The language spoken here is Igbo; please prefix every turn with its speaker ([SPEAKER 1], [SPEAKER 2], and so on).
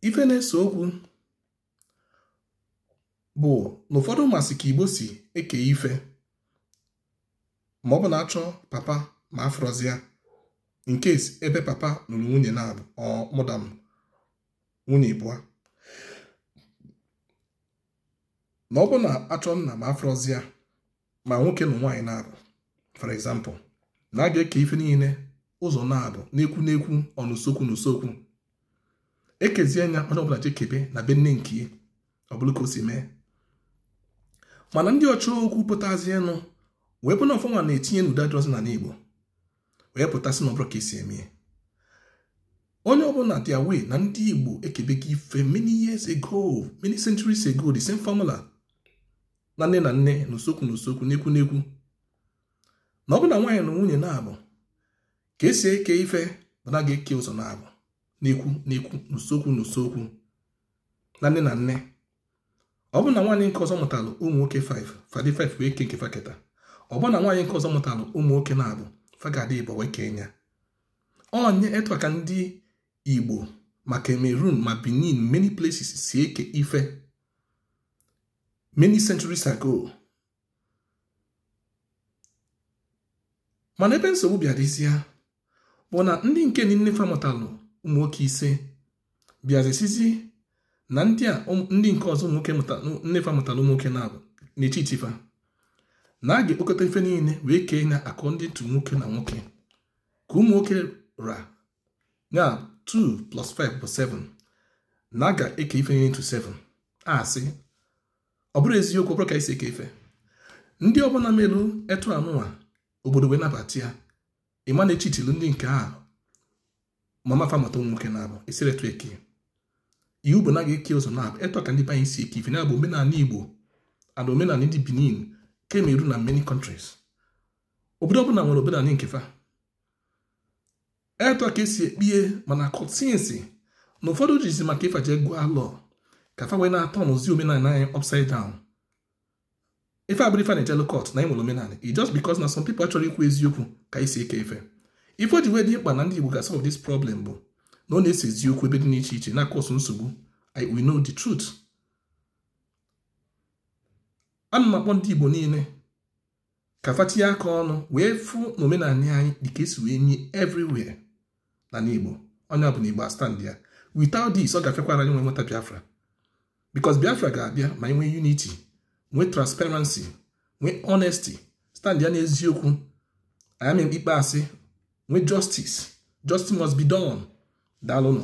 [SPEAKER 1] ife na-eso okwu bụ n'ụfọdụ masị ka Igbo si eke ife ma ọ bụ na-achọ papa ma afrọzia in case ebe papa nụrụ nwunye na-abụ mụdam nwunye ịbụa, na ọ bụ na achọ nna ma afrọzia ma nwoke na nwaanyị na-abụ, for example, na a ga-eke ife niile ụzọ na-abụ n'ekwu ọnụsokwu n'usokwu ekezie anya onye ọbụla jekebe na be nne nke ọ bụrụ ka o si mee. Mana ndị ọchọ okwu pụtazienụ wee bụ na ọfọnwa na-etinye n'ụda dịrọzi na Igbo wee pụtasị na ọbụrụ ka esi eme onye ọbụla dị away na ndị Igbo ekebego ife many years ago, many centuries ago, the same formula na nne na nne n'usokwu n'ekwu na ọ bụ na nwaanyị na nwunye na-abụ ka esi eke ife bụ na ga-eke ụzọ na-abụ n'ekwu n'usokwu na nne na nne. Ọ bụ na nwaanyị nke ọzọ mụtalụ ụmụ nwoke 5 fadị 5 wee ke nke faketa, ọ bụ na nwaanyị nke ọzọ mụtalụ ụmụ nwoke na-abụ fagadị Igbo wee kee nya. Onye etu aka ndị Igbo ma Cameroon ma Benin many places si eke ife many centuries ago. Mana ebe nsogbu bịadịzịa bụ na ndị nke nne fa mụtalụ ụmụ nwoke 5 bịazisizi na ndị nke ọzọ nne fa mụtalụ ụmụ nwoke na-abụ n'etiti fa na a ga-ekpokọta ife niile wee kee na akọ ndị tu nwoke na nwoke ka ụmụ nwoke ra ya 2 + 5 bụ 7 na a ga-eke ife niile into 7. Asị ọ bụrụ eziokwu, ọ bụrụ ka isi eke ife ndị ọbụla melu etu anụnwa obodo wee nabata ya ịma na echitilu ndị nke a mama famata ụmụ nwoke na-abụ esiri etu eke iwu bụ na ga-eke ụzọ na-abụ etu ka ndị be anyị si eke ife na-abụ omenala Igbo and omenala ndị Benin, Cameroon na many countries. Obodo ọbụla nwere omenala nke fa etu ka esi ekpie, mana kọtinsi na ụfọdụ jizi maka ịfaje gụọ alọ ka fa wee na-atọ n'ozi omenala anyị upside down. Ife abụrụ ife na-ejelu court na enwere omenala just because na some people achọrọ ikwu eziokwu ka isi eke ife. Ife o ji wee dị mkpa na ndị Igbo ga solve this problem bụ na ọ na-esi eziokwu ebe dị n'iche iche na-akọsụ nsogbu. We know the truth. Ana m akpọ ndị Igbo niile ka fatinye aka ọnụ wee fụ na omenala anyị dị ka esi wee nye everywhere na Igbo. Onye ọbụla Igbo stand ya. Without this, ọ ga-afekwara anyị nweta Biafra, because Biafra ga-abịa ma nwee unity, nwee transparency, nwee honesty, stand ya n'eziokwu, anyị ikpe asị, nwee justice. Justice must be done. Daalụnụ.